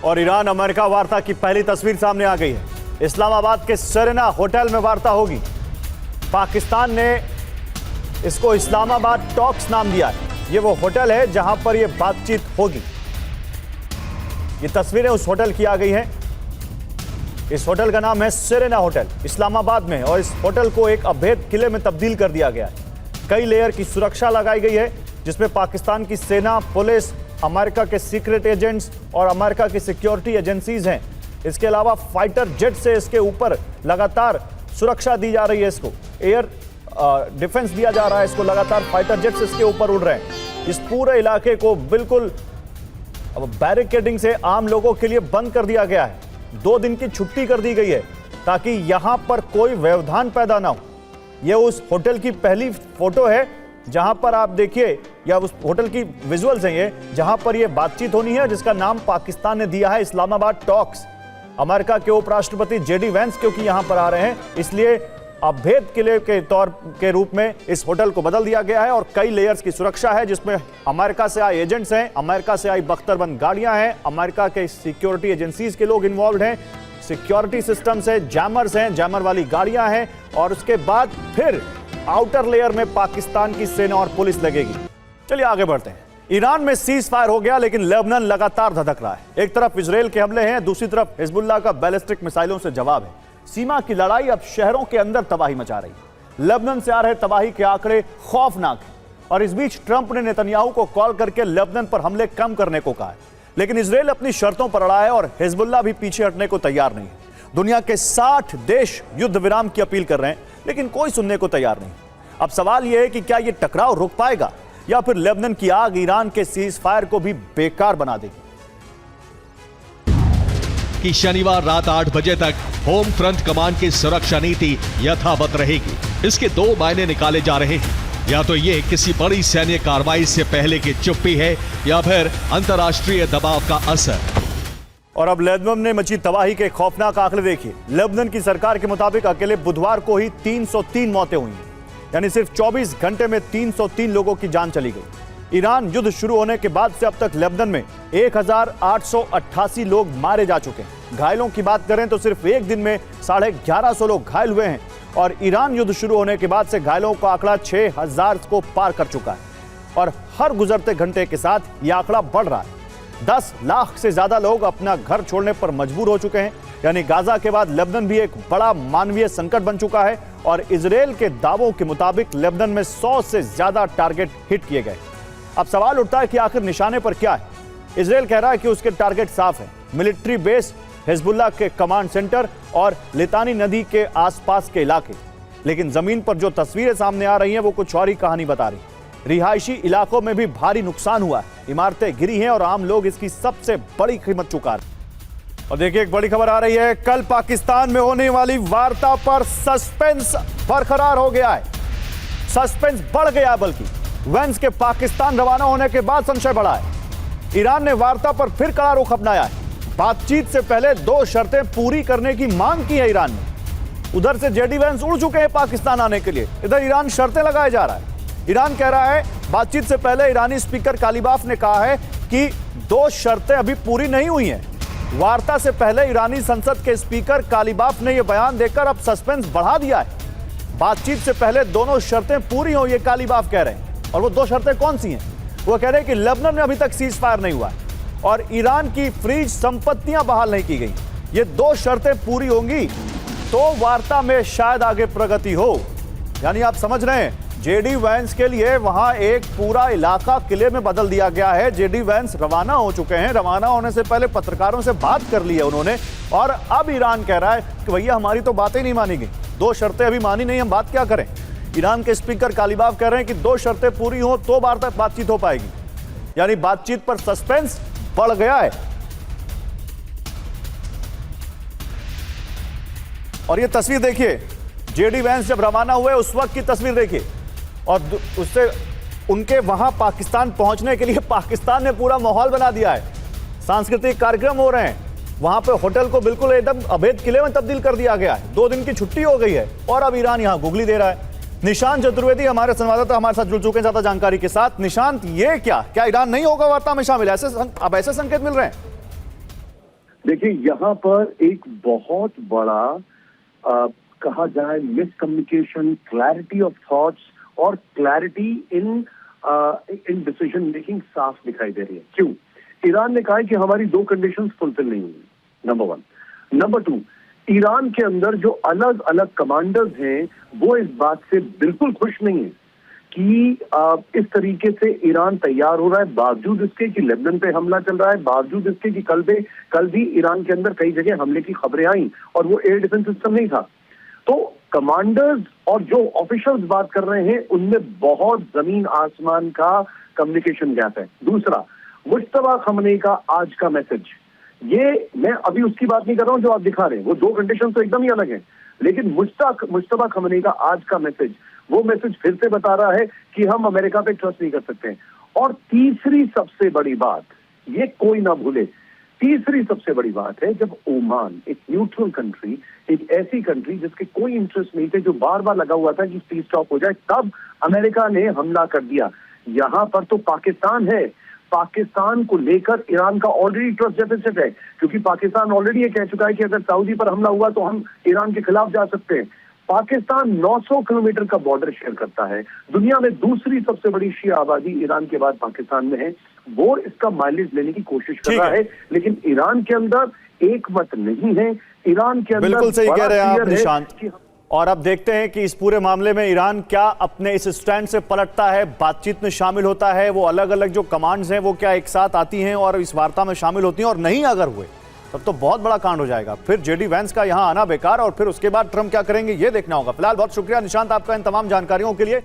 और Iran America वार्ता की पहली तस्वीर सामने आ गई है। इस्लामाबाद के सेरेना होटल में वार्ता होगी। पाकिस्तान ने इसको इस्लामाबाद टॉक्स नाम दिया है। ये वो होटल है जहां पर यह बातचीत होगी। ये तस्वीरें उस होटल की आ गई हैं। इस होटल का नाम है सेरेना होटल, इस्लामाबाद में है और इस होटल को एक अवैध किले में तब्दील कर दिया गया है। कई लेयर की सुरक्षा लगाई गई है, जिसमें पाकिस्तान की सेना, पुलिस, अमेरिका के सीक्रेट एजेंट्स और अमेरिका की सिक्योरिटी एजेंसीज हैं। इसके अलावा फाइटर जेट से इसके ऊपर लगातार सुरक्षा दी जा रही है। इसको एयर डिफेंस दिया जा रहा है। इसको लगातार फाइटर जेट्स इसके ऊपर उड़ रहे हैं। इस पूरे इलाके को बिल्कुल बैरिकेडिंग से आम लोगों के लिए बंद कर दिया गया है। 2 दिन की छुट्टी कर दी गई है ताकि यहां पर कोई व्यवधान पैदा ना हो। यह उस होटल की पहली फोटो है जहां पर आप देखिए, या उस होटल की विजुअल्स हैं ये, जहां पर यह बातचीत होनी है, जिसका नाम पाकिस्तान ने दिया है इस्लामाबाद टॉक्स। अमेरिका के उपराष्ट्रपति जेडी वैंस क्योंकि यहां पर आ रहे हैं, इसलिए अवैध किले के तौर के रूप में इस होटल को बदल दिया गया है और कई लेयर्स की सुरक्षा है, जिसमें अमेरिका से आए एजेंट्स हैं, अमेरिका से आई बख्तरबंद गाड़ियां हैं, अमेरिका के सिक्योरिटी एजेंसीज के लोग इन्वॉल्व हैं, सिक्योरिटी सिस्टम्स हैं, जैमर्स हैं, जैमर वाली गाड़ियां हैं और उसके बाद फिर आउटर लेयर में पाकिस्तान की सेना और पुलिस लगेगी। चलिए आगे बढ़ते हैं। ईरान में सीज फायर हो गया, लेकिन लेबनान लगातार धधक रहा है। एक तरफ इजराइल के हमले हैं, दूसरी तरफ हिजबुल्लाह का बैलिस्टिक मिसाइलों से जवाब है। सीमा की लड़ाई अब शहरों के अंदर तबाही मचा रही है। लेबनान से आ रहे तबाही के आंकड़े खौफनाक हैं और इस बीच ट्रंप ने नेतन्याहू को कॉल करके लेबनान पर हमले कम करने को कहा है, लेकिन इजराइल अपनी शर्तों पर अड़ा है और हिजबुल्लाह भी पीछे हटने को तैयार नहीं है। दुनिया के 60 देश युद्ध विराम की अपील कर रहे हैं, लेकिन कोई सुनने को तैयार नहीं। अब सवाल यह है कि क्या यह टकराव रुक पाएगा या फिर लेबनान की आग ईरान के सीज फायर को भी बेकार बना देगी। कि शनिवार रात 8 बजे तक होम फ्रंट कमांड की सुरक्षा नीति यथावत रहेगी। इसके 2 मायने निकाले जा रहे हैं। या तो ये किसी बड़ी सैन्य कार्रवाई से पहले की चुप्पी है या फिर अंतर्राष्ट्रीय दबाव का असर। और अब लेबनान में मची तबाही के खौफनाक आंकड़े देखिए। लेबनान की सरकार के मुताबिक अकेले बुधवार को ही 303 मौतें हुई, यानी सिर्फ 24 घंटे में 303 लोगों की जान चली गई। ईरान युद्ध शुरू होने के बाद से अब तक लेबनान में 1888 लोग मारे जा चुके हैं। घायलों की बात करें तो सिर्फ एक दिन में 1150 लोग घायल हुए हैं और ईरान युद्ध शुरू होने के बाद से घायलों का आंकड़ा 6000 को पार कर चुका है और हर गुजरते घंटे के साथ यह आंकड़ा बढ़ रहा है। 10 लाख से ज्यादा लोग अपना घर छोड़ने पर मजबूर हो चुके हैं, यानी गाजा के बाद लेबनान भी एक बड़ा मानवीय संकट बन चुका है और इजराइल के दावों के मुताबिक लेबनान में 100 से ज्यादा टारगेट हिट किए गए। अब सवाल उठता है कि आखिर निशाने पर क्या है। इजराइल कह रहा है कि उसके टारगेट साफ है, मिलिट्री बेस, हिजबुल्लाह के कमांड सेंटर और लितानी नदी के आसपास के इलाके। लेकिन जमीन पर जो तस्वीरें सामने आ रही हैं वो कुछ और ही कहानी बता रही। रिहायशी इलाकों में भी भारी नुकसान हुआ है, इमारतें गिरी हैं और आम लोग इसकी सबसे बड़ी कीमत चुका रहे। और देखिए एक बड़ी खबर आ रही है, कल पाकिस्तान में होने वाली वार्ता पर सस्पेंस बरकरार हो गया है। सस्पेंस बढ़ गया, बल्कि वैंस के पाकिस्तान रवाना होने के बाद संशय बढ़ा है। ईरान ने वार्ता पर फिर कड़ा रुख अपनाया है। बातचीत से पहले 2 शर्तें पूरी करने की मांग की है ईरान ने। उधर से जेडी वैंस उड़ चुके हैं पाकिस्तान आने के लिए, इधर ईरान शर्तें लगाए जा रहा है। ईरान कह रहा है, बातचीत से पहले ईरानी स्पीकर कालिबाफ ने कहा है कि 2 शर्तें अभी पूरी नहीं हुई हैं। वार्ता से पहले ईरानी संसद के स्पीकर कालिबाफ ने यह बयान देकर अब सस्पेंस बढ़ा दिया है। बातचीत से पहले दोनों शर्तें पूरी हो, ये कालिबाफ कह रहे हैं। और वो 2 शर्तें कौन सी हैं? वो कह रहे हैं कि लेबनान में अभी तक सीज फायर नहीं हुआ है और ईरान की फ्रीज संपत्तियां बहाल नहीं की गई। ये 2 शर्तें पूरी होंगी तो वार्ता में शायद आगे प्रगति हो। यानी आप समझ रहे हैं, जेडी वैंस के लिए वहां एक पूरा इलाका किले में बदल दिया गया है। जेडी वैंस रवाना हो चुके हैं, रवाना होने से पहले पत्रकारों से बात कर ली है उन्होंने और अब ईरान कह रहा है कि भैया हमारी तो बातें नहीं मानी गई, 2 शर्तें अभी मानी नहीं, हम बात क्या करें। ईरान के स्पीकर कालिबाफ कह रहे हैं कि 2 शर्तें पूरी हो तो बातचीत हो पाएगी। यानी बातचीत पर सस्पेंस बढ़ गया है। और ये तस्वीर देखिए, जेडी वैंस जब रवाना हुए उस वक्त की तस्वीर देखिए और उससे उनके वहां पाकिस्तान पहुंचने के लिए पाकिस्तान ने पूरा माहौल बना दिया है। सांस्कृतिक कार्यक्रम हो रहे हैं, वहां पे होटल को बिल्कुल एकदम अवैध किले में तब्दील कर दिया गया है। 2 दिन की छुट्टी हो गई है और अब ईरान यहां गुगली दे रहा है। निशांत चतुर्वेदी हमारे संवाददाता हमारे साथ जुड़ चुके हैं ज्यादा जानकारी के साथ। निशांत, ये क्या ईरान नहीं होगा वार्ता में शामिल? अब ऐसे संकेत मिल रहे हैं? देखिए, यहाँ पर एक बहुत बड़ा कहा जाए मिसकम्युनिकेशन, क्लैरिटी ऑफ थॉट्स और क्लैरिटी इन डिसीजन मेकिंग साफ दिखाई दे रही है। क्यों? ईरान ने कहा है कि हमारी 2 कंडीशंस फुलफिल नहीं हुई, नंबर 1। नंबर 2, ईरान के अंदर जो अलग अलग कमांडर्स हैं वो इस बात से बिल्कुल खुश नहीं है कि इस तरीके से ईरान तैयार हो रहा है, बावजूद इसके कि लेबनान पे हमला चल रहा है, बावजूद इसके कि कल भी ईरान के अंदर कई जगह हमले की खबरें आई और वो एयर डिफेंस सिस्टम नहीं था। तो कमांडर्स और जो ऑफिशियल्स बात कर रहे हैं उनमें बहुत जमीन आसमान का कम्युनिकेशन गैप है। दूसरा, मुश्तबा खमनेई का आज का मैसेज, ये मैं अभी उसकी बात नहीं कर रहा हूं जो आप दिखा रहे हैं, वो 2 कंडीशन तो एकदम ही अलग है, लेकिन मुश्तबा खमनेई का आज का मैसेज, वो मैसेज फिर से बता रहा है कि हम अमेरिका पे ट्रस्ट नहीं कर सकते। और तीसरी सबसे बड़ी बात, ये कोई ना भूले, तीसरी सबसे बड़ी बात है, जब ओमान एक न्यूट्रल कंट्री, एक ऐसी कंट्री जिसके कोई इंटरेस्ट नहीं थे, जो बार बार लगा हुआ था कि पीस स्टॉप हो जाए, तब अमेरिका ने हमला कर दिया। यहां पर तो पाकिस्तान है, पाकिस्तान को लेकर ईरान का ऑलरेडी ट्रस्ट डेफिसिट है, क्योंकि पाकिस्तान ऑलरेडी ये कह चुका है कि अगर सऊदी पर हमला हुआ तो हम ईरान के खिलाफ जा सकते हैं। पाकिस्तान 900 किलोमीटर का बॉर्डर शेयर करता है, दुनिया में दूसरी सबसे बड़ी शिया आबादी ईरान के बाद पाकिस्तान में है। वो इसका माइलेज लेने की कोशिश कर रहा है, लेकिन ईरान के अंदर एक मत नहीं है। ईरान के अंदर बिल्कुल सही कह रहे हैं आप निशांत। और अब देखते हैं कि इस पूरे मामले में ईरान क्या अपने इस स्टैंड से पलटता है, बातचीत में शामिल होता है, वो अलग अलग जो कमांड्स हैं वो क्या एक साथ आती हैं और इस वार्ता में शामिल होती हैं, और नहीं अगर हुए तब तो बहुत बड़ा कांड हो जाएगा। फिर जेडी वैंस का यहां आना बेकार, और फिर उसके बाद ट्रंप क्या करेंगे ये देखना होगा। फिलहाल बहुत शुक्रिया निशांत आपका इन तमाम जानकारियों के लिए।